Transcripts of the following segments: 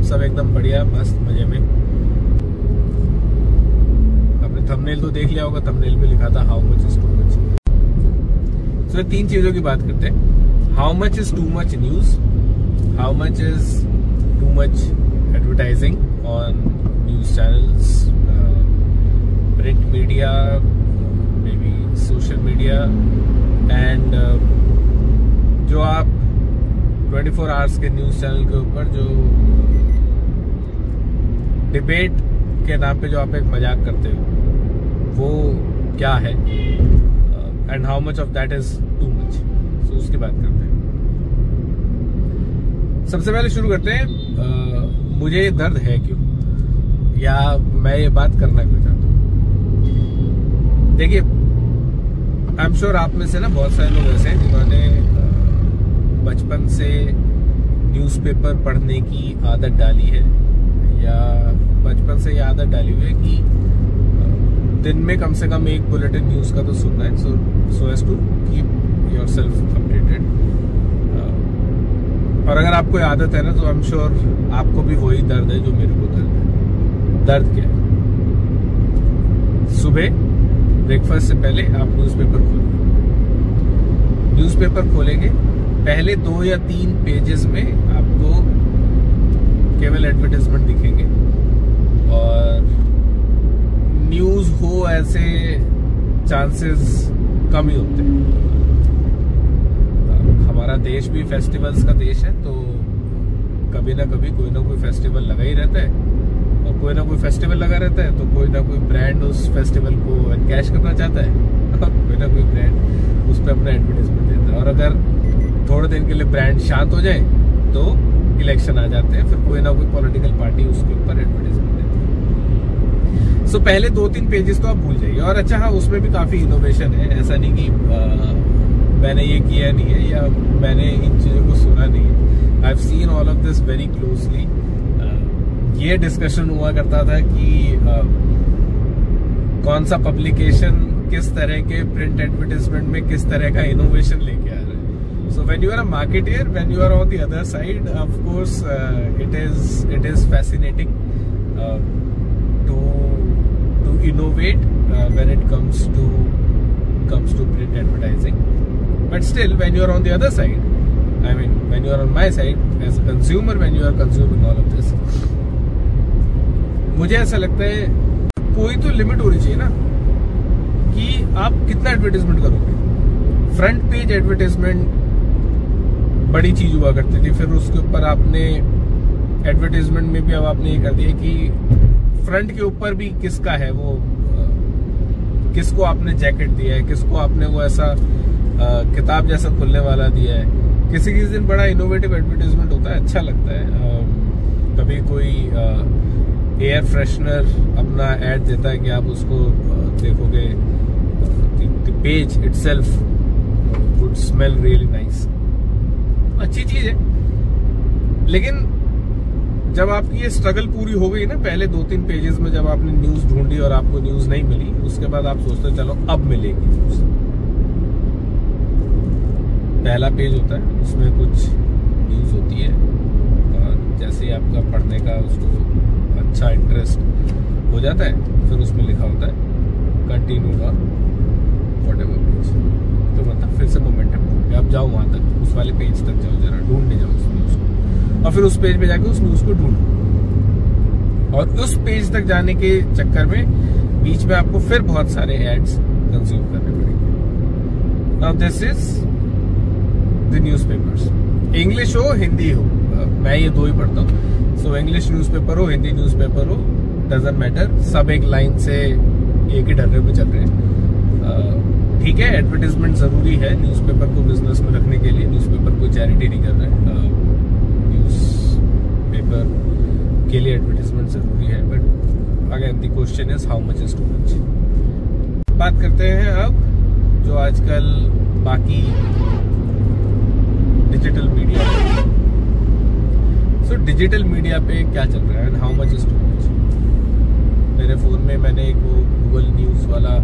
सब एकदम बढ़िया मस्त मजे में। आपने थंबनेल तो देख लिया होगा, थंबनेल पे लिखा था how much is too much. So 3 चीजों की बात करते हैं। How much is too much news, how much is too much advertising on news channels, print media, may be social media, and जो आप 24 आवर्स के न्यूज चैनल के ऊपर जो डिबेट के नाम पे जो आप एक मजाक करते हो वो क्या है, and how much of that is too much. So उसकी बात करते हैं। सबसे पहले शुरू करते हैं, मुझे दर्द है क्यों, या मैं ये बात करना क्यों चाहता हूं। देखिए, आई एम श्योर आप में से ना बहुत सारे लोग ऐसे हैं जिन्होंने बचपन से न्यूज़पेपर पढ़ने की आदत डाली है, या बचपन से ये आदत डाली हुई है कि दिन में कम से कम एक बुलेटिन न्यूज़ का तो सुनना है, so as to keep yourself updated. और अगर आपको आदत है ना, तो आई एम श्योर आपको भी वही दर्द है जो मेरे को दर्द है। दर्द क्या है? सुबह ब्रेकफास्ट से पहले आप न्यूज़पेपर खोलेंगे, न्यूज़पेपर खोलेंगे, पहले 2 या 3 पेजेस में आपको केवल एडवर्टाइजमेंट दिखेंगे, और न्यूज हो ऐसे चांसेस कम ही होते हैं। हमारा देश भी फेस्टिवल्स का देश है, तो कभी ना कभी कोई ना कोई फेस्टिवल लगा ही रहता है, और कोई ना कोई फेस्टिवल लगा रहता है तो कोई ना कोई ब्रांड उस फेस्टिवल को एनकैश करना चाहता है, और कोई ना कोई ब्रांड उस पर अपना एडवर्टाइजमेंट देता है। और अगर थोड़े दिन के लिए ब्रांड शांत हो जाए तो इलेक्शन आ जाते हैं, फिर कोई ना कोई पॉलिटिकल पार्टी उसके ऊपर एडवर्टाइजमेंट देती है। सो पहले 2-3 पेजेस तो आप भूल जाइए। और अच्छा हाँ, उसमें भी काफी इनोवेशन है, ऐसा नहीं कि मैंने ये किया नहीं है या मैंने इन चीजों को सुना नहीं है। I have seen all of this very closely. ये डिस्कशन हुआ करता था कि कौन सा पब्लिकेशन किस तरह के प्रिंट एडवर्टाइजमेंट में किस तरह का इनोवेशन लेके आ रहा है। So when you are a marketer, when you are on the other side, of course, it is fascinating to innovate when it comes to print advertising. But still, when you are on the other side, I mean, when you are on my side as a consumer, when you are consuming all of this, मुझे ऐसा लगता है कोई तो limit होनी चाहिए ना कि आप कितना एडवर्टाइजमेंट करोगे। फ्रंट पेज एडवर्टाइजमेंट बड़ी चीज हुआ करती थी, फिर उसके ऊपर आपने एडवर्टाइजमेंट में भी अब आपने ये कर दिया कि फ्रंट के ऊपर भी किसका है वो, किसको आपने जैकेट दिया है, किसको आपने वो ऐसा किताब जैसा खुलने वाला दिया है। किसी किसी दिन बड़ा इनोवेटिव एडवर्टाइजमेंट होता है, अच्छा लगता है। कभी कोई एयर फ्रेशनर अपना ऐड देता है कि आप उसको देखोगे, the page itself would smell really nice. अच्छी चीज है, लेकिन जब आपकी ये स्ट्रगल पूरी हो गई ना, पहले 2-3 पेजेस में जब आपने न्यूज ढूंढी और आपको न्यूज नहीं मिली, उसके बाद आप सोचते हो चलो अब मिलेगी न्यूज। पहला पेज होता है, उसमें कुछ न्यूज होती है, और जैसे ही आपका पढ़ने का उसको अच्छा इंटरेस्ट हो जाता है, फिर उसमें लिखा होता है कंटिन्यू व्हाटएवर पेज। तो मतलब फिर से मोमेंटम, आप जाओ वहां तक, उस वाले पेज तक जाओ, जरा ढूंढने जाओ उस न्यूज को, और फिर उस पेज पे जाके उस न्यूज को ढूंढो। और उस पेज तक जाने के चक्कर में बीच में आपको फिर बहुत सारे एड्स कंज्यूम करने पड़ेंगे। Now this is the newspapers, English हो हिंदी हो, मैं ये 2 ही पढ़ता हूँ। सो इंग्लिश न्यूज़पेपर हो हिंदी न्यूज़पेपर हो, डजंट मैटर, सब एक लाइन से एक ही ढर्रे पे चल रहे हैं। ठीक है, एडवर्टाइजमेंट जरूरी है न्यूज़पेपर को बिजनेस में रखने के लिए। न्यूज़पेपर कोई चैरिटी नहीं कर रहे हैं, न्यूज़पेपर के लिए एडवर्टाइजमेंट जरूरी है। But again the question is how much is too much. बात करते हैं अब जो आजकल बाकी digital media, so digital media पे क्या चल रहा है and how much is too much. मेरे फोन में मैंने एक गूगल न्यूज वाला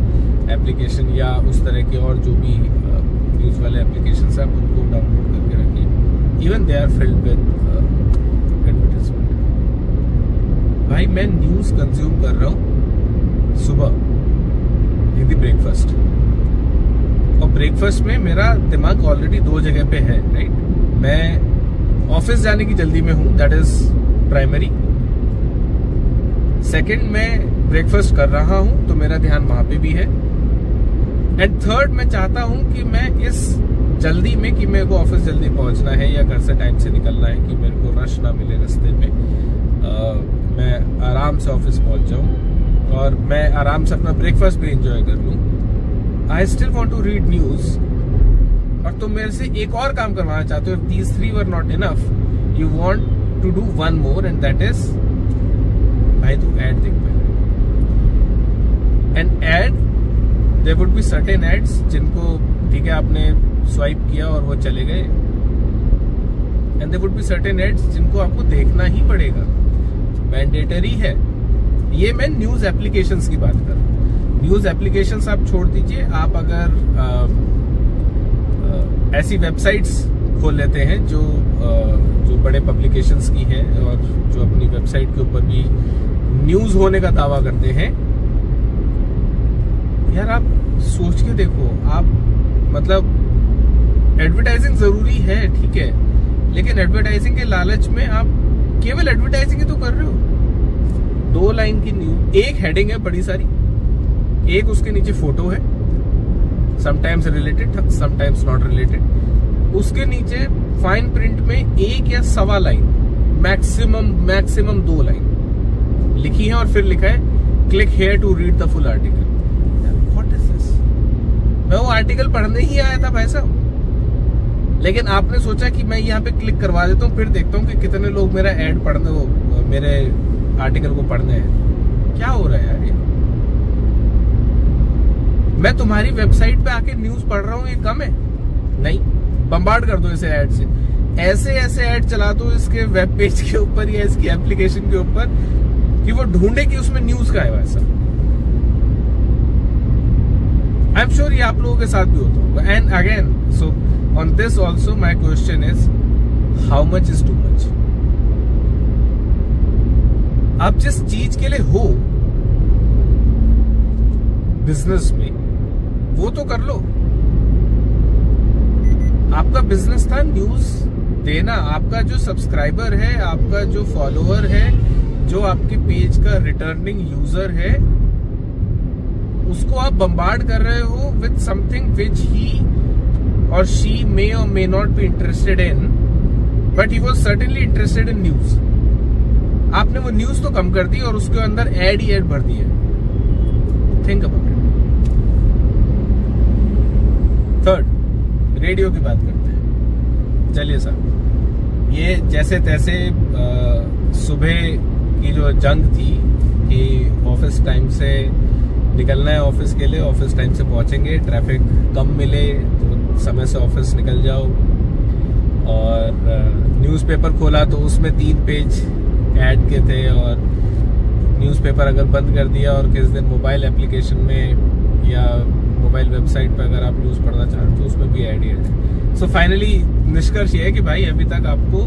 एप्लीकेशन या उस तरह के और जो भी न्यूज वाले एप्लीकेशन है उनको डाउनलोड करके रखिए। Even they are filled with advertisement. भाई मैं न्यूज कंज्यूम कर रहा हूँ सुबह इन द ब्रेकफास्ट, और ब्रेकफास्ट में मेरा दिमाग ऑलरेडी दो जगह पे है, राइट। मैं ऑफिस जाने की जल्दी में हूँ, दैट इज प्राइमरी। सेकंड, मैं ब्रेकफास्ट कर रहा हूँ तो मेरा ध्यान वहां पे भी है। एंड थर्ड, मैं चाहता हूं कि मैं इस जल्दी में कि मेरे को ऑफिस जल्दी पहुंचना है या घर से टाइम से निकलना है, कि मेरे को रश ना मिले रास्ते में, मैं आराम से ऑफिस पहुंच जाऊं और मैं आराम से अपना ब्रेकफास्ट भी एंजॉय कर लूं। I still want to read news, और तुम मेरे से एक और काम करवाना चाहते हो। These 3 were not enough, you want to do one more, and that is, भाई तू एड देख पहले। And ad, there would be certain ads जिनको ठीक है आपने स्वाइप किया और वो चले गए, and there would be certain ads जिनको आपको देखना ही पड़ेगा, मैंडेटरी है। ये मैं न्यूज एप्लीकेशंस की बात कर रहा हूँ। न्यूज एप्लीकेशंस आप छोड़ दीजिए, आप अगर ऐसी वेबसाइट्स खोल लेते हैं जो बड़े पब्लिकेशंस की हैं और जो अपनी वेबसाइट के ऊपर भी न्यूज होने का दावा करते हैं, यार आप सोच के देखो, आप मतलब एडवर्टाइजिंग जरूरी है, ठीक है, लेकिन एडवर्टाइजिंग के लालच में आप केवल एडवर्टाइजिंग ही तो कर रहे हो। 2 लाइन की न्यूज, एक हेडिंग है बड़ी सारी, एक उसके नीचे फोटो है, sometimes related sometimes not related, उसके नीचे फाइन प्रिंट में 1 या सवा लाइन, मैक्सिमम 2 लाइन लिखी है, और फिर लिखा है click here to read the full article. What is this? मैं वो आर्टिकल पढ़ने ही आया था भाई साहब, लेकिन आपने सोचा कि मैं यहाँ पे क्लिक करवा देता हूँ, फिर देखता हूँ कि कितने लोग मेरा एड पढ़ने, वो मेरे आर्टिकल को पढ़ने हैं। क्या हो रहा है यार ये? मैं तुम्हारी वेबसाइट पे आके न्यूज पढ़ रहा हूँ, ये कम है? नहीं, बम्बार्ड कर दो इसे ऐड से, ऐसे ऐड चला दो इसके वेब पेज के ऊपर या इसकी एप्लीकेशन के ऊपर कि वो ढूंढे कि उसमें न्यूज का है। वैसा आई एम श्योर ये आप लोगों के साथ भी होता होगा। And again, so on this also my question is, how much is too much? आप जिस चीज के लिए हो बिजनेस में, वो तो कर लो। आपका बिजनेस था न्यूज देना। आपका जो सब्सक्राइबर है, आपका जो फॉलोअर है, जो आपके पेज का रिटर्निंग यूजर है, उसको आप बम्बार्ड कर रहे हो विथ समथिंग विच ही और शी मे और may not be interested in, but he was certainly interested in news. आपने वो न्यूज तो कम कर दी और उसके अंदर एड ही एड भर दिया। Think about it. Third, radio की बात करते हैं। चलिए साहब, ये जैसे तैसे सुबह की जो जंग थी कि ऑफिस टाइम से निकलना है ऑफिस के लिए, ऑफिस टाइम से पहुंचेंगे, ट्रैफिक कम मिले तो समय से ऑफिस निकल जाओ, और न्यूज़पेपर खोला तो उसमें 3 पेज ऐड के थे, और न्यूज़पेपर अगर बंद कर दिया और किस दिन मोबाइल एप्लीकेशन में या मोबाइल वेबसाइट पर अगर आप न्यूज़ पढ़ना चाहते हो तो उसमें भी ऐड ही है। सो फाइनली निष्कर्ष ये है कि भाई अभी तक आपको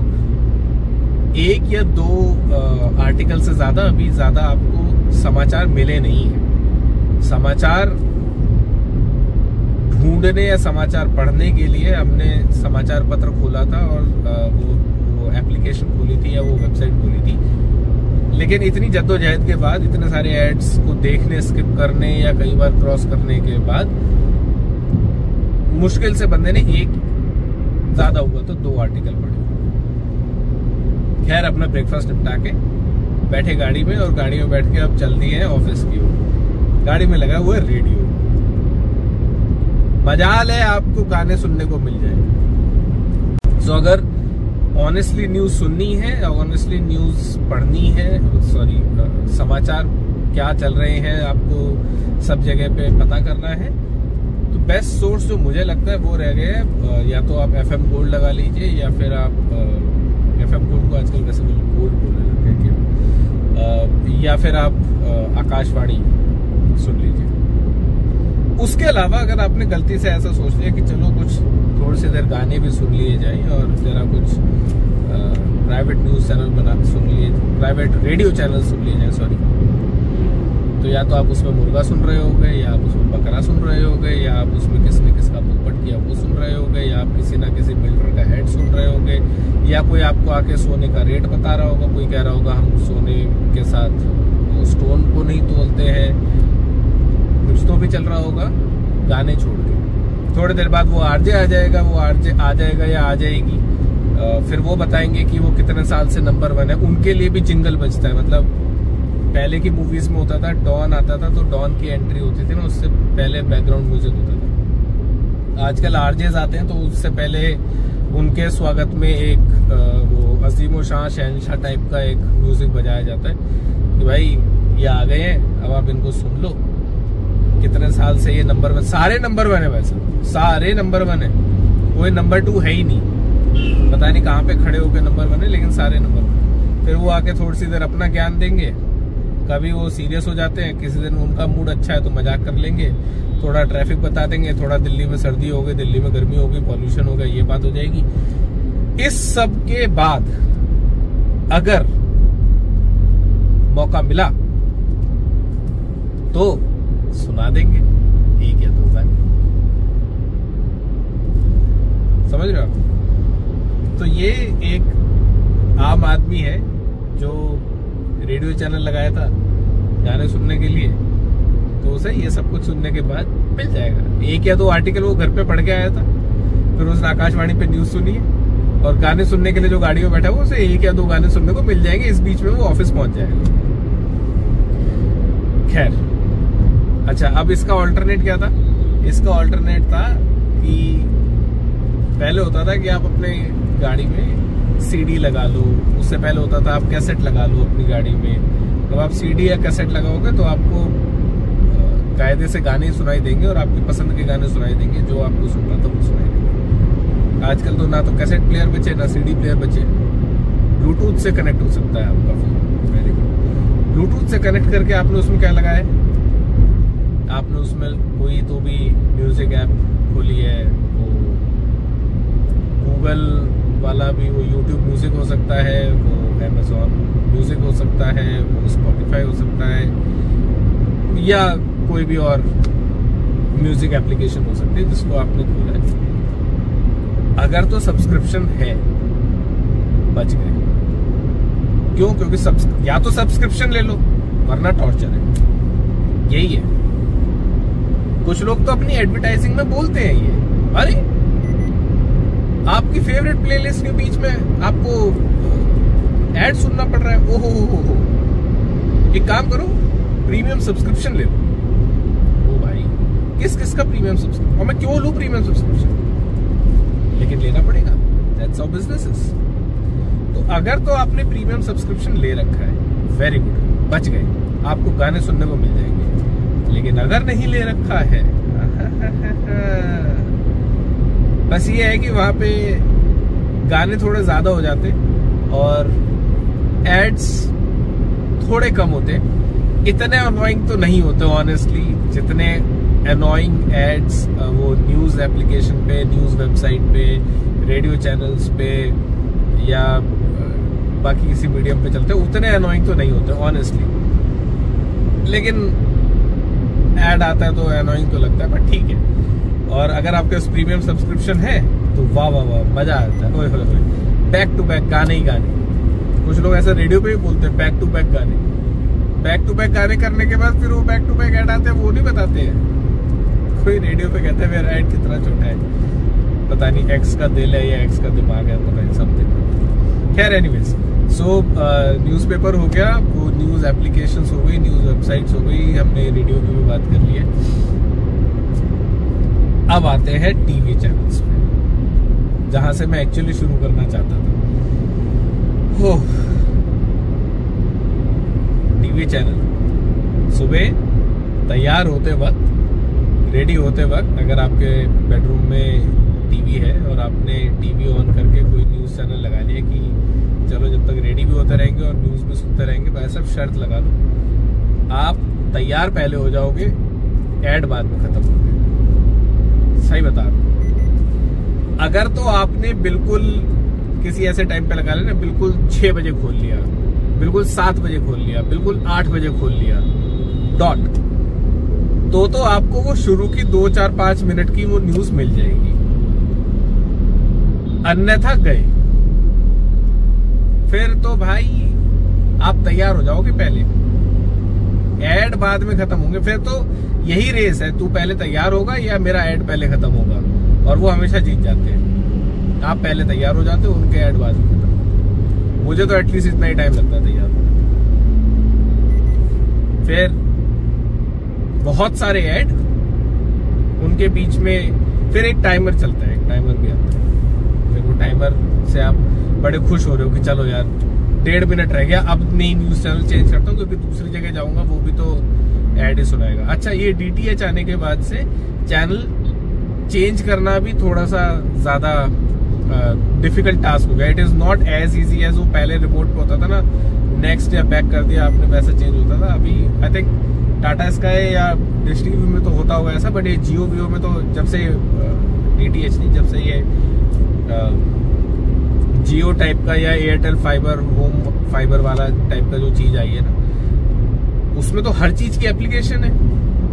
1 या 2 आर्टिकल से ज्यादा आपको समाचार मिले नहीं है। समाचार ढूंढने या समाचार पढ़ने के लिए हमने समाचार पत्र खोला था और वो एप्लीकेशन खोली थी या वो वेबसाइट खोली थी, लेकिन इतनी जद्दोजहद के बाद, इतने सारे एड्स को देखने, स्किप करने या कई बार क्रॉस करने के बाद, मुश्किल से बंदे ने 1, ज्यादा हुआ तो 2 आर्टिकल पढ़े। खैर, अपना ब्रेकफास्ट निपटा के बैठे गाड़ी में, और गाड़ी में बैठ के अब चल दिए हैं ऑफिस की ओर। गाड़ी में लगा हुआ है रेडियो। मजाल है आपको गाने सुनने को मिल जाए। सो अगर ऑनेस्टली न्यूज सुननी है, ऑनेस्टली न्यूज पढ़नी है, सॉरी समाचार क्या चल रहे हैं आपको सब जगह पे पता करना है, तो बेस्ट सोर्स जो मुझे लगता है वो रह गया, या तो आप FM गोल्ड लगा लीजिए, या फिर आप FM गोल्ड को आजकल वैसे गोल्ड बोलने लगे हैं, या फिर आप आकाशवाणी सुन लीजिए। उसके अलावा अगर आपने गलती से ऐसा सोच लिया कि चलो कुछ थोड़ी सी देर गाने भी सुन लिए जाए और जरा कुछ प्राइवेट न्यूज चैनल बना सुन लिए, प्राइवेट रेडियो चैनल सुन लिए जाए, सॉरी, तो या तो आप उसमें मुर्गा सुन रहे होगे, या आप उसमें बकरा सुन रहे होगे, या आप उसमें किसने किसका पोपट किया वो सुन रहे होगे, या आप किसी ना किसी बिल्डर का हेड सुन रहे होगे, या कोई आपको आके सोने का रेट बता रहा होगा, कोई कह रहा होगा हम सोने के साथ स्टोन को नहीं तोलते हैं, कुछ तो भी चल रहा होगा गाने छोड़ के। थोड़ी देर बाद वो आरजे आ जाएगा, वो आरजे आ जाएगा या आ जाएगी, फिर वो बताएंगे कि वो कितने साल से नंबर 1 है। उनके लिए भी जिंगल बजता है, मतलब पहले की मूवीज में होता था डॉन आता था तो डॉन की एंट्री होती थी ना, उससे पहले बैकग्राउंड म्यूजिक होता था। आजकल आरजेज आते हैं तो उससे पहले उनके स्वागत में एक वो अजीम शाह शहनशाह टाइप का एक म्यूजिक बजाया जाता है कि भाई ये आ गए हैं, अब आप इनको सुन लो, कितने साल से ये नंबर 1, सारे नंबर 1 है, वैसे सारे नंबर 1 है, कोई नंबर 2 है ही नहीं, पता नहीं कहाँ पे खड़े होकर नंबर 1 है, लेकिन सारे नंबर 1। फिर वो आके थोड़ी सी देर अपना ज्ञान देंगे, कभी वो सीरियस हो जाते हैं, किसी दिन उनका मूड अच्छा है तो मजाक कर लेंगे, थोड़ा ट्रैफिक बता देंगे, थोड़ा दिल्ली में सर्दी हो गई, दिल्ली में गर्मी हो गई, पॉल्यूशन हो गया, ये बात हो जाएगी। इस सब के बाद अगर मौका मिला तो सुना देंगे 1 या 2 गाने, समझ रहे हो? तो ये एक आम आदमी है जो रेडियो चैनल लगाया था गाने सुनने के लिए, तो उसे ये सब कुछ सुनने के बाद मिल जाएगा। 1 या 2 आर्टिकल वो घर पे पढ़ के आया था, फिर उसने आकाशवाणी पे न्यूज सुनी है, और गाने सुनने के लिए जो गाड़ी में बैठा हुआ उसे 1 या 2 गाने सुनने को मिल जाएंगे, इस बीच में वो ऑफिस पहुंच जाएगा। खैर, अच्छा, अब इसका ऑल्टरनेट क्या था? इसका ऑल्टरनेट था कि पहले होता था कि आप अपने गाड़ी में सीडी लगा लो, उससे पहले होता था आप कैसेट लगा लो अपनी गाड़ी में। अब आप सीडी या कैसेट लगाओगे तो आपको कायदे से गाने सुनाई देंगे और आपकी पसंद के गाने सुनाई देंगे, जो आपको सुनना था वो सुनाई देंगे। आजकल तो ना तो कैसेट प्लेयर बचे ना सीडी प्लेयर बचे, ब्लूटूथ से कनेक्ट हो सकता है आपका फोन। Very good. ब्लूटूथ से कनेक्ट करके आपने उसमें क्या लगाया है? आपने उसमें कोई तो भी म्यूजिक ऐप खोली है, वो गूगल वाला भी, वो यूट्यूब म्यूजिक हो सकता है, वो अमेज़न म्यूजिक हो सकता है, वो स्पॉटिफाई हो सकता है, या कोई भी और म्यूजिक एप्लीकेशन हो सकती है जिसको आपने खोला है। अगर तो सब्सक्रिप्शन है, बच गए। क्यों? क्योंकि या तो सब्सक्रिप्शन ले लो वरना टॉर्चर है, यही है। कुछ लोग तो अपनी एडवर्टाइजिंग में बोलते हैं ये, अरे आपकी फेवरेट प्लेलिस्ट के बीच में आपको ऐड सुनना पड़ रहा है, ओहो हो। एक काम करो, प्रीमियम सब्सक्रिप्शन ले लो। ओ भाई, किस किस का प्रीमियम सब्सक्रिप्शन, और मैं क्यों लूं प्रीमियम सब्सक्रिप्शन? लेकिन लेना पड़ेगा, दैट्स हाउ बिजनेस इज। तो अगर तो आपने प्रीमियम सब्सक्रिप्शन ले रखा है, वेरी गुड, बच गए, आपको गाने सुनने को मिल जाएंगे। लेकिन अगर नहीं ले रखा है, बस ये है कि वहां पे गाने थोड़े ज्यादा हो जाते और एड्स थोड़े कम होते। इतने अनोइंग तो नहीं होते ऑनेस्टली जितने अनोइंग एड्स वो न्यूज एप्लीकेशन पे, न्यूज वेबसाइट पे, रेडियो चैनल्स पे या बाकी किसी मीडियम पे चलते, उतने अनोइंग तो नहीं होते ऑनेस्टली। लेकिन ऐड आता है तो अनोइंग तो लगता है, पर ठीक है। और अगर आपके पास प्रीमियम सब्सक्रिप्शन है तो वाह वाह वाह, मजा आता है, ओए होए होए, बैक टू बैक गाने ही गाने। कुछ लोग ऐसा रेडियो पे भी बोलते हैं, बैक टू बैक गाने। बैक टू बैक गाने करने के बाद फिर वो बैक टू बैक ऐड आते हैं, वो नहीं बताते हैं। कोई रेडियो पे कहता है मेरा ऐड कितना छोटा है, पता नहीं एक्स का दिल है या एक्स का दिमाग है, पता नहीं समथिंग। खैर एनीवेज, सो न्यूज़पेपर हो गया, वो न्यूज एप्लीकेशंस हो गई, न्यूज वेबसाइट्स हो गई, हमने रेडियो की भी बात कर ली है। अब आते हैं टीवी चैनल्स पे, जहां से मैं एक्चुअली शुरू करना चाहता था। टीवी चैनल सुबह तैयार होते वक्त, रेडी होते वक्त, अगर आपके बेडरूम में टीवी है और आपने टीवी ऑन करके कोई न्यूज चैनल लगा लिया कि चलो जब तक रेडी भी होते रहेंगे और न्यूज भी सुनते रहेंगे, भाई सब शर्त लगा लो, आप तैयार पहले हो जाओगे, ऐड बाद में खत्म हो गए। सही बता रहा हूं। अगर तो आपने बिल्कुल किसी ऐसे टाइम पे लगा लेना, बिल्कुल 6 बजे खोल लिया, बिल्कुल 7 बजे खोल लिया, बिल्कुल 8 बजे खोल लिया डॉट, तो आपको वो शुरू की 2, 4, 5 मिनट की वो न्यूज मिल जाएगी। अन्यथा गए फिर तो भाई आप तैयार हो जाओगे, पहले एड बाद में खत्म होंगे। फिर तो यही रेस है, तू पहले तैयार होगा या मेरा एड पहले खत्म होगा, और वो हमेशा जीत जाते हैं। आप पहले तैयार हो जाते हो, उनके एड बाद में खत्म। मुझे तो एटलीस्ट इतना ही टाइम लगता है तैयार होने। फिर बहुत सारे ऐड, उनके बीच में फिर एक टाइमर चलता है, एक टाइमर भी आता है। फिर वो टाइमर से आप बड़े खुश हो रहे हो कि चलो यार 1.5 मिनट रह गया, अब नई न्यूज चैनल चेंज करता हूँ, क्योंकि दूसरी जगह जाऊंगा वो भी तो ऐड ही सुनाएगा। अच्छा, ये DTH आने के बाद से चैनल चेंज करना भी थोड़ा सा ज्यादा डिफिकल्ट टास्क हो गया। It is not as easy as वो पहले रिमोट पे होता था ना, नेक्स्ट या बैक कर दिया आपने, वैसा चेंज होता था। अभी आई थिंक टाटा स्काई या डिश टीवी में तो होता होगा ऐसा, बट ये जियो वियो में तो जब से DTH नहीं, जब से ये जियो टाइप का या एयरटेल फाइबर होम फाइबर वाला टाइप का जो चीज आई है ना, उसमें तो हर चीज की एप्लीकेशन है।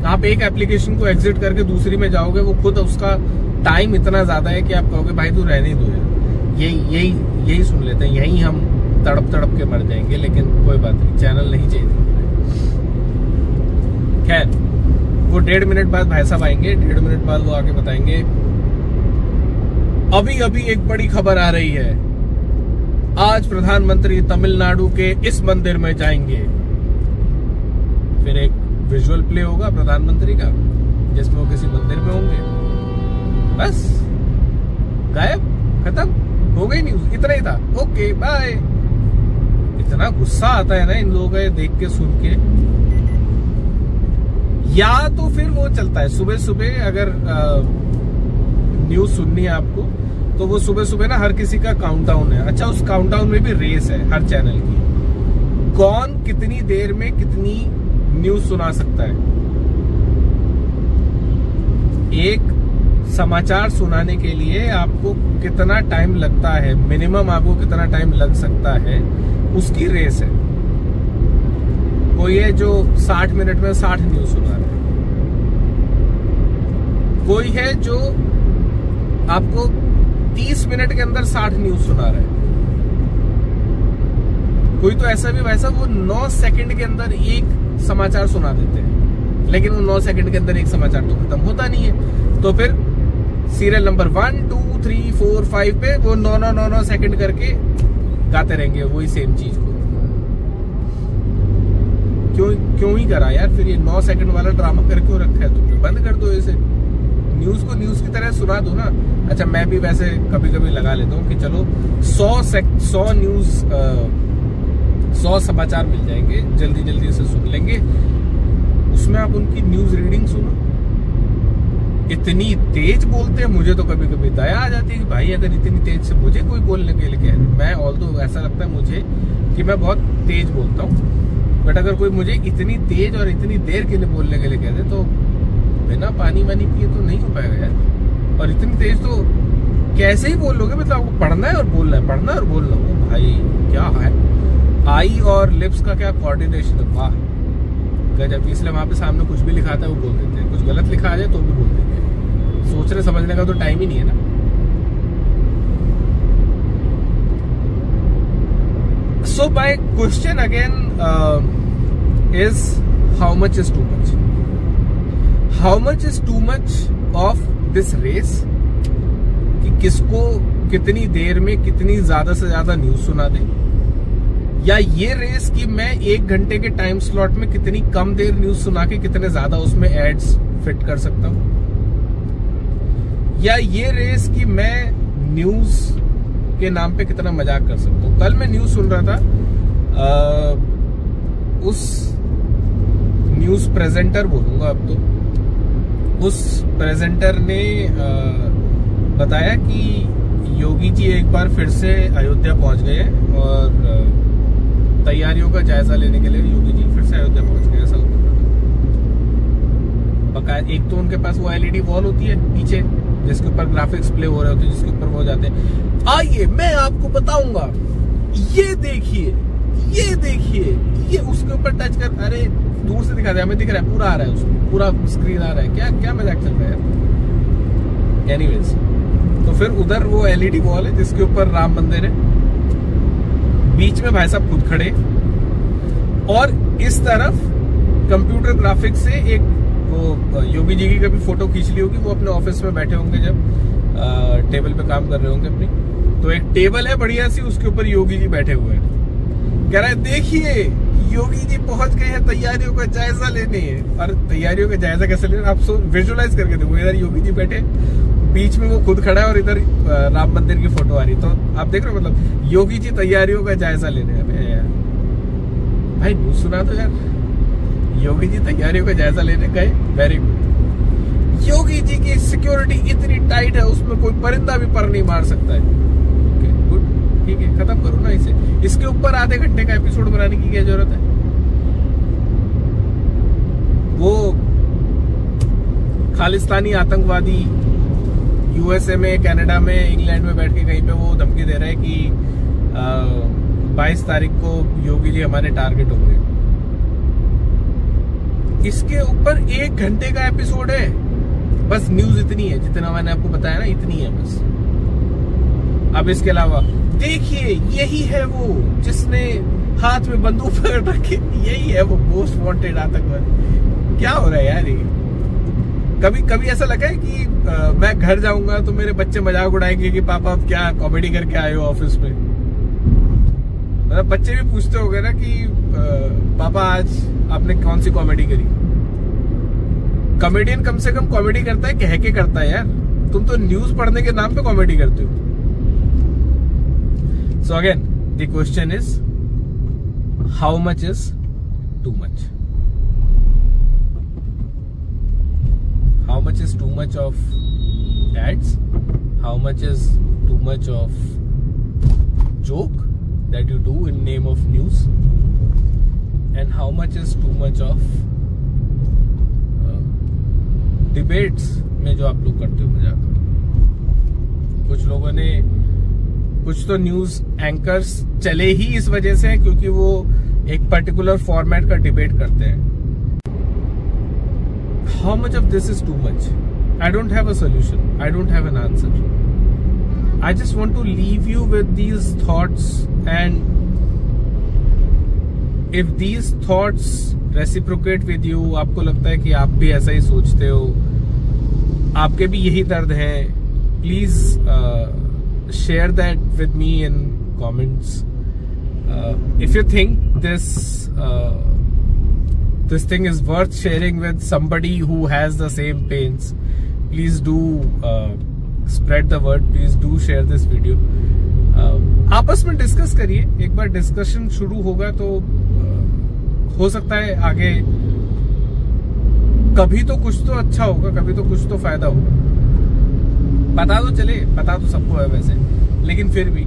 आप एक एप्लीकेशन को एग्जिट करके दूसरी में जाओगे, वो खुद उसका टाइम इतना ज्यादा है कि आप कहोगे भाई तू रहने दो यार, यही सुन लेते हैं, यही हम तड़प के मर जाएंगे। लेकिन कोई बात नहीं, चैनल नहीं चेंज होना है। खैर, वो 1.5 मिनट बाद भाई साहब आएंगे, 1.5 मिनट बाद वो आके बताएंगे अभी एक बड़ी खबर आ रही है, आज प्रधानमंत्री तमिलनाडु के इस मंदिर में जाएंगे। फिर एक विजुअल प्ले होगा प्रधानमंत्री का, जिसमें वो किसी मंदिर में होंगे। बस गायब, खत्म हो गई न्यूज, इतना ही था। Okay bye. इतना गुस्सा आता है ना इन लोगों को देख के, सुन के। या तो फिर वो चलता है सुबह सुबह, अगर न्यूज सुननी है आपको तो वो सुबह सुबह ना हर किसी का काउंटडाउन है। अच्छा, उस काउंटडाउन में भी रेस है हर चैनल की, कौन कितनी देर में कितनी न्यूज सुना सकता है। एक समाचार सुनाने के लिए आपको कितना टाइम लगता है, मिनिमम आपको कितना टाइम लग सकता है, उसकी रेस है। कोई है जो 60 मिनट में 60 न्यूज सुना रहा है, कोई है जो आपको 30 मिनट के अंदर 60 न्यूज सुना रहा है, कोई तो ऐसा भी वैसा वो 9 सेकंड के अंदर एक समाचार सुना देते हैं। लेकिन वो 9 सेकंड के अंदर एक समाचार तो खत्म होता नहीं है। तो फिर सीरियल नंबर 1, 2, 3, 4, 5 पे वो 9 सेकंड करके गाते रहेंगे वही सेम चीज को। क्यों ही करा यार, फिर ये 9 सेकंड वाला ड्रामा कर क्यों रखा है तुमने? बंद कर दो इसे, न्यूज को न्यूज की तरह सुना दो ना। अच्छा, मैं भी वैसे कभी कभी लगा लेता हूँ कि चलो 100 न्यूज 100 समाचार मिल जाएंगे, जल्दी जल्दी से सुन लेंगे। उसमें आप उनकी न्यूज रीडिंग सुनो, इतनी तेज बोलते हैं, मुझे तो कभी कभी दया आ जाती है कि भाई अगर इतनी तेज से मुझे कोई बोलने के लिए कह रहे, मैं ऑल्दो ऐसा लगता है मुझे कि मैं बहुत तेज बोलता हूँ, बट अगर कोई मुझे इतनी तेज और इतनी देर के लिए बोलने के लिए कह दे तो बिना पानी वानी पिए तो नहीं हो पाएगा यार। और इतनी तेज तो कैसे ही बोल लोगे, मतलब आपको पढ़ना है और बोलना है, पढ़ना है और बोलना। वो भाई क्या है, आई और लिप्स का क्या कोऑर्डिनेशन है, वाह गजब। इसलिए वहां पे सामने कुछ भी लिखा था वो बोल देते हैं, कुछ गलत लिखा आ जाए तो भी बोल देंगे। सोचने समझने का तो टाइम ही नहीं है ना। So my question again is how much is too much? How much is too much of this race? कि किसको कितनी देर में कितनी ज्यादा से ज्यादा न्यूज सुना दे, या ये रेस कि मैं 1 घंटे के टाइम स्लॉट में कितनी कम देर न्यूज सुना के कितने ज्यादा उसमें एड्स फिट कर सकता हूं, या ये रेस कि मैं न्यूज के नाम पे कितना मजाक कर सकता हूँ। कल मैं न्यूज सुन रहा था, उस न्यूज प्रेजेंटर बोलूंगा अब तो, उस प्रेजेंटर ने बताया कि योगी जी एक बार फिर से अयोध्या पहुंच गए हैं और तैयारियों का जायजा लेने के लिए योगी जी फिर से अयोध्या पहुंच गए। ऐसा बकाया एक तो उनके पास वो LED वॉल होती है पीछे जिसके ऊपर ग्राफिक्स प्ले हो रहे होते हैं, जिसके ऊपर वो जाते हैं। आइए मैं आपको बताऊंगा, ये देखिए, ये देखिए, ये उसके ऊपर टच कर, अरे दूर से दिखा रहा है, हमें दिख रहा है, पूरा आ रहा है, उसमें पूरा स्क्रीन आ रहा है, क्या क्या मजाक चल रहा है। एनीवेज, तो फिर उधर वो एलईडी वॉल है जिसके ऊपर राम मंदिर है, बीच में भाई साहब खुद खड़े, और इस तरफ कंप्यूटर ग्राफिक्स से एक वो योगी जी की कभी फोटो खींच ली होगी, वो अपने ऑफिस में बैठे होंगे जब टेबल पे काम कर रहे होंगे अपनी, तो एक टेबल है बढ़िया सी, उसके ऊपर योगी जी बैठे हुए हैं। कह रहा है देखिए योगी जी पहुंच गए हैं तैयारियों का जायजा लेने। और तैयारियों का जायजा कैसे लेना, आप विजुअलाइज करके देखो, इधर योगी जी बैठे, बीच में वो खुद खड़ा है, और इधर राम मंदिर की फोटो आ रही, तो आप देख रहे हो, मतलब योगी जी तैयारियों का जायजा लेने। अबे यार भाई न्यूज सुना दो यार, योगी जी तैयारियों का जायजा लेने गए, वेरी गुड। योगी जी की सिक्योरिटी इतनी टाइट है, उसमें कोई परिंदा भी पर नहीं मार सकता है। गुड, ठीक है, खत्म करो ना इसे, इसके ऊपर आधे घंटे का एपिसोड बनाने की क्या जरूरत है। वो खालिस्तानी आतंकवादी यूएसए में, कनाडा में, इंग्लैंड में बैठ के कहीं पे वो धमकी दे रहे हैं कि 22 तारीख को योगी जी हमारे टारगेट होंगे। इसके ऊपर 1 घंटे का एपिसोड है, बस न्यूज इतनी है, जितना मैंने आपको बताया ना, इतनी है बस। अब इसके अलावा देखिए, यही है वो जिसने हाथ में बंदूक पकड़ रखी, यही है वो मोस्ट वांटेड आतंकवादी। क्या हो रहा है यार ये। कभी कभी ऐसा लगा है कि मैं घर जाऊंगा तो मेरे बच्चे मजाक उड़ाएंगे कि पापा आप क्या कॉमेडी करके आए हो ऑफिस में। मतलब बच्चे भी पूछते होंगे ना कि पापा आज आपने कौन सी कॉमेडी करी। कॉमेडियन कम से कम कॉमेडी करता है, कह के करता है यार, तुम तो न्यूज पढ़ने के नाम पे कॉमेडी करते हो। So again the question is how much is too much. How much is too much of ads? How much is too much of joke that you do in name of news? And how much is too much of debates में जो आप लोग करते हो मजाक। कुछ लोगों ने, कुछ तो न्यूज एंकर्स चले ही इस वजह से क्योंकि वो एक पर्टिकुलर फॉर्मेट का डिबेट करते हैं। How much of this is too much? I don't have a solution. I don't have an answer. I just want to leave you with these thoughts, and if these thoughts reciprocate with you, आपको लगता है कि आप भी ऐसा ही सोचते हो, आपके भी यही दर्द है, please share that with me in comments. If you think this thing is worth sharing with somebody who has the same pains, please do spread the word, please do share this video. आपस में discuss करिए, एक बार discussion शुरू होगा तो हो सकता है आगे कभी तो कुछ तो अच्छा होगा, कभी तो कुछ तो फायदा होगा। पता तो चले, पता तो सबको है वैसे, लेकिन फिर भी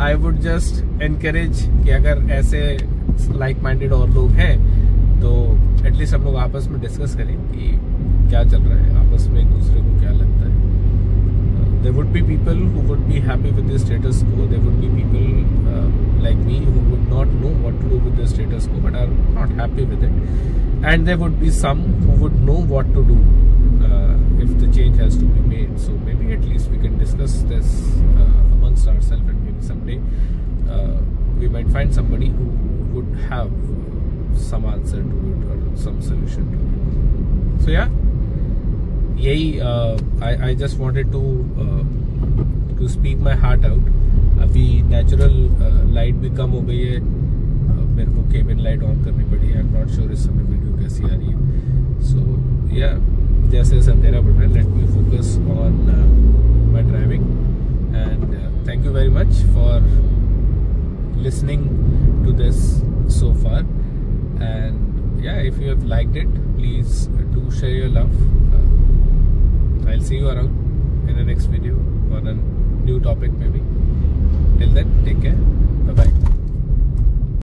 I would just encourage कि अगर ऐसे लाइक माइंडेड और लोग हैं तो एटलीस्ट हम लोग आपस में डिस्कस करें कि क्या चल रहा है, आपस में एक दूसरे को क्या लगता है। There would be people who would be happy with the status quo. There would be people like me who would not know what to do with the status quo but are not happy with it. And there would be some who would know what to do if the change has to be made. So maybe at least we can discuss this amongst ourselves, and maybe someday we might find somebody who would have some answer to it or some solution to it. So yeah, यही I just wanted to speak my heart out. अभी natural light भी कम हो गई है, मेरे को cabin light on करनी पड़ी है। आई एम नॉट श्योर इस समय वीडियो कैसी आ रही है। सो या जैसे जैसे अंधेरा बढ़ रहा है, let me focus on my driving, and thank you very much for listening to this so far, and yeah, if you have liked it, please do share your love. I'll see you around in the next video on a new topic maybe. Till then, take care. Bye bye.